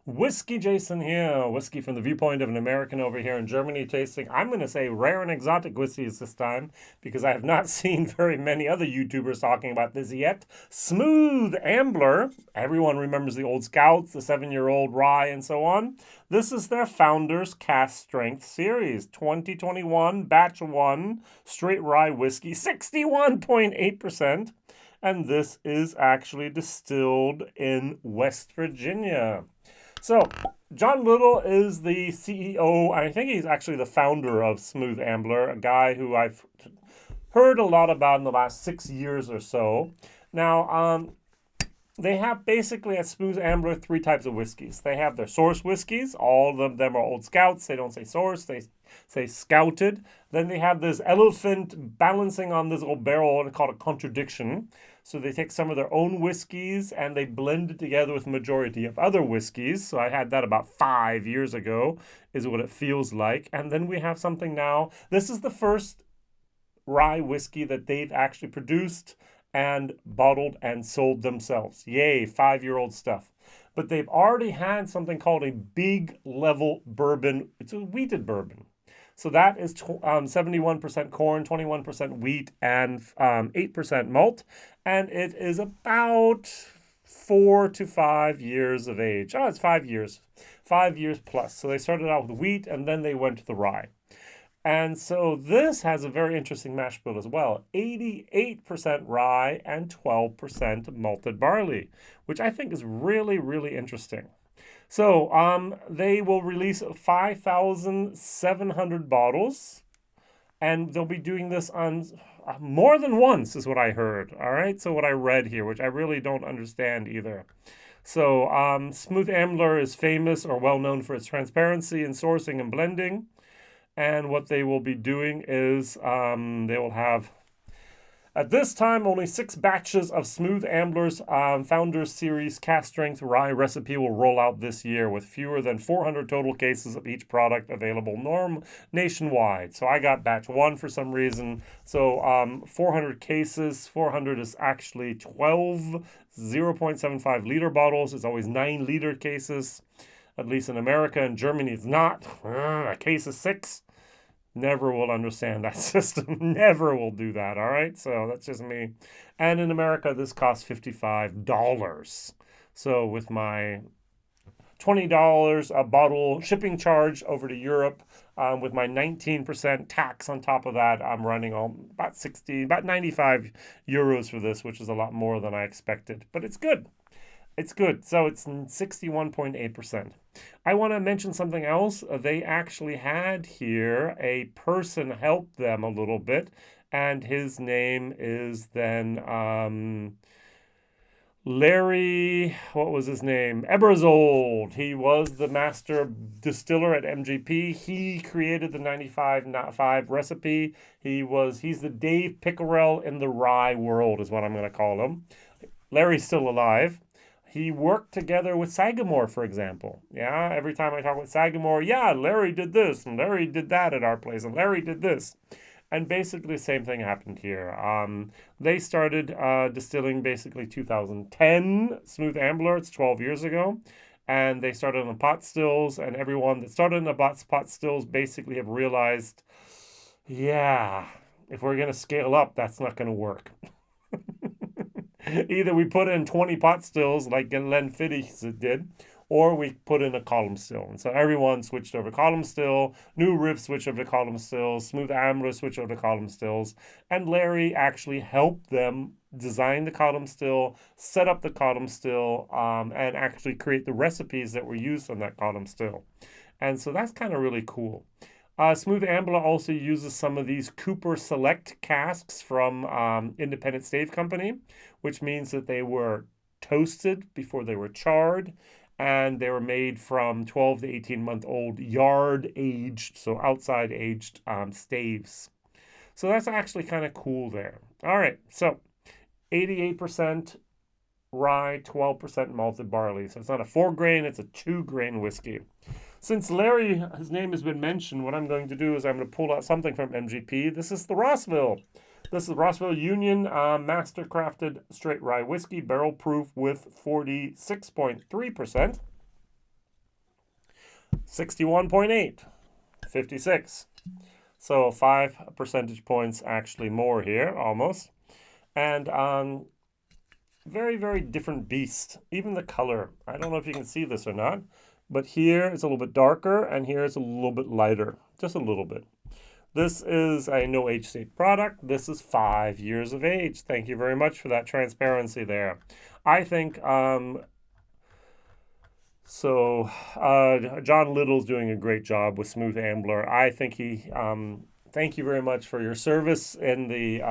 WhiskyJason here, whiskey from the viewpoint of an American over here in Germany tasting, I'm going to say rare and exotic whiskeys this time because I have not seen very many other YouTubers talking about this yet. Smooth Ambler, everyone remembers the old Scouts, the 7-year-old rye and so on. This is their Founders Cask Strength Series, 2021 Batch 1 Straight Rye Whiskey, 61.8%. And this is actually distilled in West Virginia. So, John Little is the CEO. I think he's actually the founder of Smooth Ambler, a guy who I've heard a lot about in the last 6 years or so. Now, they have basically at Smooth Ambler 3 types of whiskeys. They have their source whiskeys. All of them are old Scouts. They don't say source. They say scouted. Then they have this elephant balancing on this old barrel called a contradiction. So they take some of their own whiskeys and they blend it together with a majority of other whiskeys. So I had that about 5 years ago, is what it feels like. And then we have something now. This is the first rye whiskey that they've actually produced and bottled and sold themselves. Yay, 5-year-old stuff. But they've already had something called a big level bourbon. It's a wheated bourbon. So that is 71% corn, 21% wheat, and 8% malt. And it is about 4 to 5 years of age. Oh, it's 5 years. 5 years plus. So they started out with wheat, and then they went to the rye. And so this has a very interesting mash bill as well. 88% rye and 12% malted barley, which I think is really, really interesting. So they will release 5,700 bottles, and they'll be doing this on more than once, is what I heard. All right, so what I read here, which I really don't understand either. So Smooth Ambler is famous or well known for its transparency in sourcing and blending. And what they will be doing is they will have, at this time, only 6 batches of Smooth Ambler's Founders Series Cask Strength Rye recipe will roll out this year with fewer than 400 total cases of each product available nationwide. So I got batch 1 for some reason. So 400 cases, 400 is actually 12 0.75 liter bottles. It's always 9 liter cases. At least in America and Germany, it's not. A case of 6. Never will understand that system. Never will do that, all right? So that's just me. And in America, this costs $55. So with my $20 a bottle shipping charge over to Europe, with my 19% tax on top of that, I'm running about 95 euros for this, which is a lot more than I expected. But it's good. It's good. So it's 61.8%. I want to mention something else. They actually had here a person help them a little bit, and his name is then Larry, what was his name? Eberzold. He was the master distiller at MGP. He created the 95.5 recipe. He's the Dave Pickerel in the rye world, is what I'm going to call him. Larry's still alive. He worked together with Sagamore, for example. Yeah, every time I talk with Sagamore, yeah, Larry did this, and Larry did that at our place, and Larry did this. And basically the same thing happened here. They started distilling basically 2010, Smooth Ambler, it's 12 years ago. And they started on pot stills, and everyone that started in the pot stills basically have realized, yeah, if we're going to scale up, that's not going to work. Either we put in 20 pot stills like Glenfiddich did, or we put in a column still. And so everyone switched over to column still. New Riff switched over to column stills. Smooth Ambler switched over to column stills. And Larry actually helped them design the column still, set up the column still, and actually create the recipes that were used on that column still. And so that's kind of really cool. Smooth Ambler also uses some of these Cooper Select casks from Independent Stave Company, which means that they were toasted before they were charred, and they were made from 12 to 18-month-old yard-aged, so outside-aged staves. So that's actually kind of cool there. All right, so 88% rye, 12% malted barley. So it's not a 4-grain, it's a 2-grain whiskey. Since Larry, his name has been mentioned, what I'm going to do is I'm going to pull out something from MGP. This is the Rossville. This is Rossville Union Master Crafted Straight Rye Whiskey, barrel proof with 46.3%. 61.8, 56. So 5 percentage points actually more here, almost. And very, very different beast. Even the color. I don't know if you can see this or not, but here it's a little bit darker and here it's a little bit lighter. Just a little bit. This is a no age state product. This is 5 years of age. Thank you very much for that transparency there. I think John Little's doing a great job with Smooth Ambler. I think he thank you very much for your service in the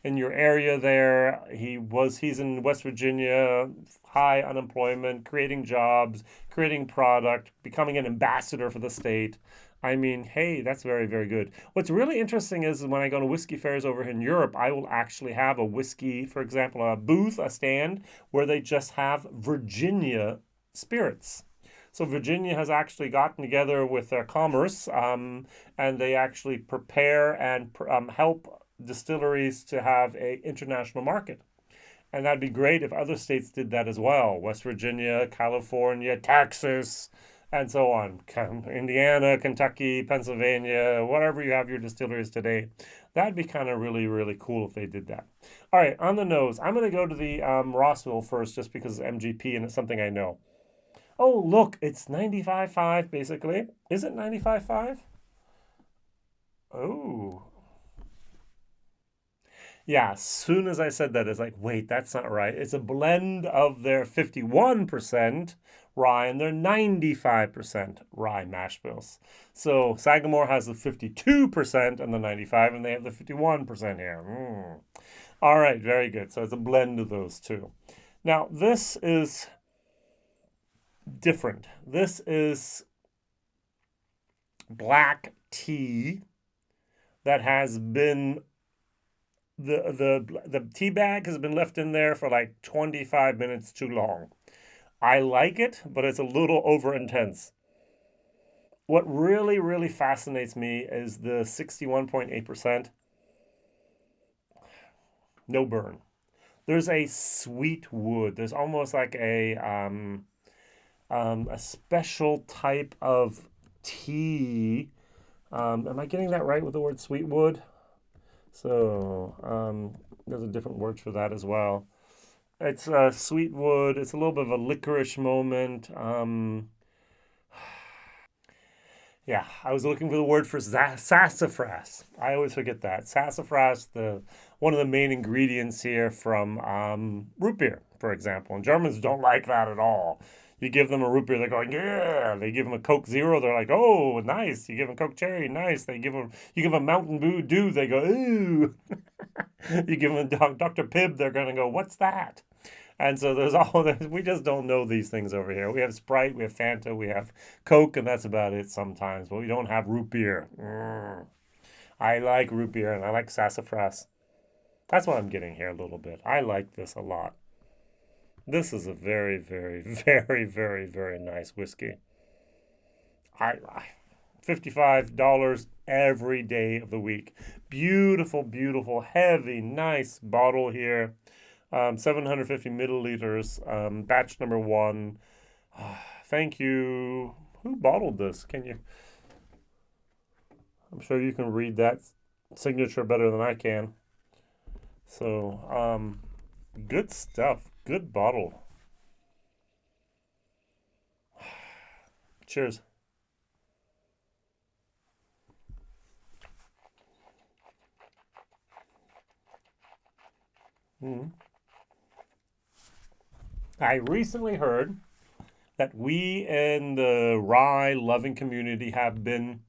in your area there. He's in West Virginia, high unemployment, creating jobs, creating product, becoming an ambassador for the state. I mean, hey, that's very, very good. What's really interesting is when I go to whiskey fairs over in Europe, I will actually have a whiskey, for example, a booth, a stand, where they just have Virginia spirits. So Virginia has actually gotten together with their commerce, and they actually prepare and help distilleries to have an international market. And that'd be great if other states did that as well. West Virginia, California, Texas, and so on. Indiana, Kentucky, Pennsylvania, whatever you have your distilleries today. That'd be kind of really, really cool if they did that. All right, on the nose, I'm going to go to the Rossville first just because it's MGP and it's something I know. Oh, look, it's 95.5 basically. Is it 95.5? Oh. Yeah, as soon as I said that, it's like, wait, that's not right. It's a blend of their 51% rye and their 95% rye mash bills. So Sagamore has the 52% and the 95, and they have the 51% here. All right, very good. So it's a blend of those two. Now, this is different. This is black tea that has been the tea bag has been left in there for like 25 minutes too long. I like it, but it's a little over intense. What really, really fascinates me is the 61.8%. No burn. There's a sweet wood. There's almost like a special type of tea. Am I getting that right with the word sweet wood? So there's a different word for that as well. It's sweet wood. It's a little bit of a licorice moment. Yeah, I was looking for the word for sassafras. I always forget that. Sassafras, one of the main ingredients here from root beer, for example. And Germans don't like that at all. You give them a root beer, they're going, yeah. They give them a Coke Zero, they're like, oh, nice. You give them Coke Cherry, nice. You give them Mountain Dew, they go, ooh. You give them Dr. Pibb, they're going to go, what's that? And so we just don't know these things over here. We have Sprite, we have Fanta, we have Coke, and that's about it sometimes. But we don't have root beer. I like root beer, and I like sassafras. That's what I'm getting here a little bit. I like this a lot. This is a very, very, very, very, very nice whiskey. $55 every day of the week. Beautiful, beautiful, heavy, nice bottle here. 750 milliliters, batch number 1. Thank you. Who bottled this? I'm sure you can read that signature better than I can. So, good stuff. Good bottle. Cheers. I recently heard that we in the rye loving community have been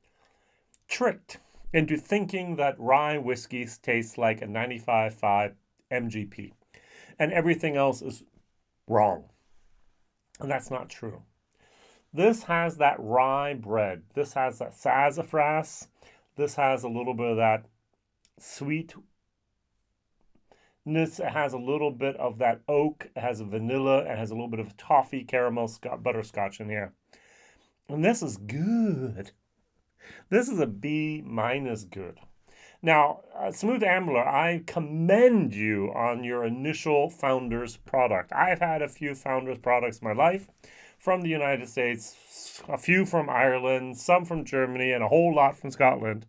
tricked into thinking that rye whiskeys taste like a 95.5 MGP and everything else is wrong. And that's not true. This has that rye bread. This has that sassafras. This has a little bit of that sweetness. It has a little bit of that oak. It has a vanilla. It has a little bit of toffee, caramel, butterscotch in here. And this is good. This is a B- good. Now, Smooth Ambler, I commend you on your initial Founders product. I've had a few Founders products in my life. from the United States, a few from Ireland, some from Germany, and a whole lot from Scotland.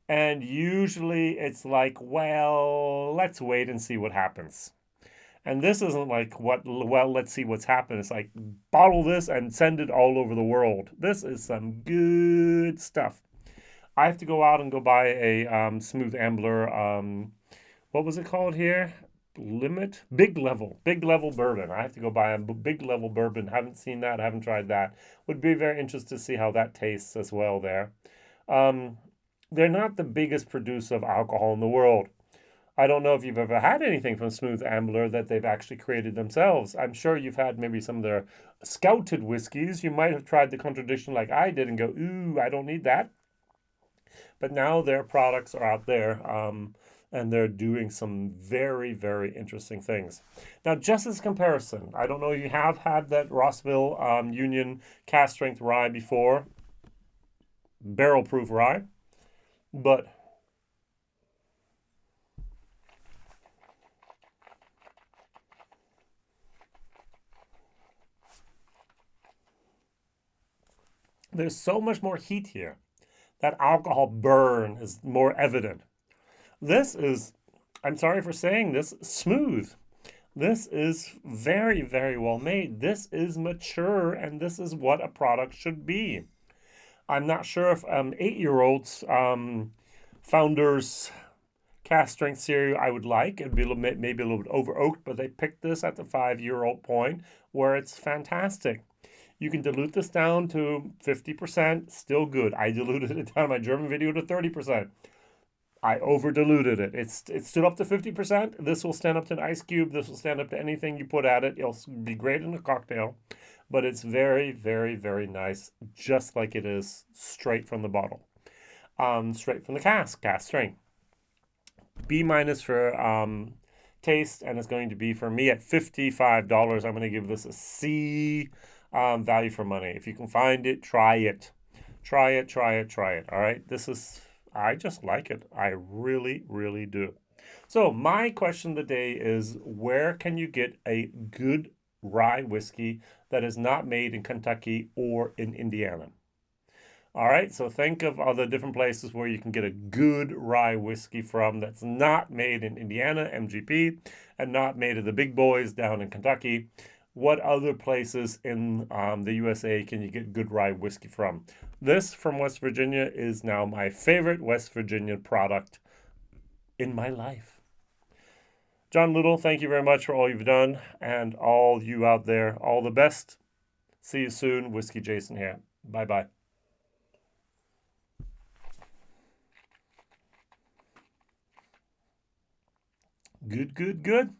And usually it's like, well, let's wait and see what happens. And this isn't like, well, let's see what's happened. It's like, bottle this and send it all over the world. This is some good stuff. I have to go out and go buy a Smooth Ambler, what was it called here? Big level bourbon. I have to go buy a big level bourbon. Haven't seen that. Haven't tried that. Would be very interested to see how that tastes as well there. Um, they're not the biggest producer of alcohol in the world. I don't know if you've ever had anything from Smooth Ambler that they've actually created themselves. I'm sure you've had maybe some of their scouted whiskeys. You might have tried the contradiction like I did and go, ooh, I don't need that. But now their products are out there, and they're doing some very, very interesting things. Now, just as a comparison, I don't know if you have had that Rossville Union cask strength rye before, barrel proof rye, but there's so much more heat here. That alcohol burn is more evident. This is, I'm sorry for saying this, smooth. This is very, very well made. This is mature, and this is what a product should be. I'm not sure if 8-year-olds, founders, cask strength serie I would like. It'd be maybe a little bit over oaked, but they picked this at the 5-year-old point where it's fantastic. You can dilute this down to 50%, still good. I diluted it down in my German video to 30%. I over diluted it. It stood up to 50%. This will stand up to an ice cube. This will stand up to anything you put at it. It'll be great in a cocktail. But it's very, very, very nice, just like it is straight from the bottle. Straight from the cask strength. B- for taste, and it's going to be for me at $55. I'm going to give this a C value for money. If you can find it, try it. Try it. All right. I just like it. I really, really do. So my question of the day is, where can you get a good rye whiskey that is not made in Kentucky or in Indiana? All right, so think of other different places where you can get a good rye whiskey from that's not made in Indiana, MGP, and not made of the big boys down in Kentucky. What other places in the USA can you get good rye whiskey from? This from West Virginia is now my favorite West Virginia product in my life. John Little, thank you very much for all you've done, and all you out there, all the best. See you soon. WhiskyJason here. Bye-bye. Good.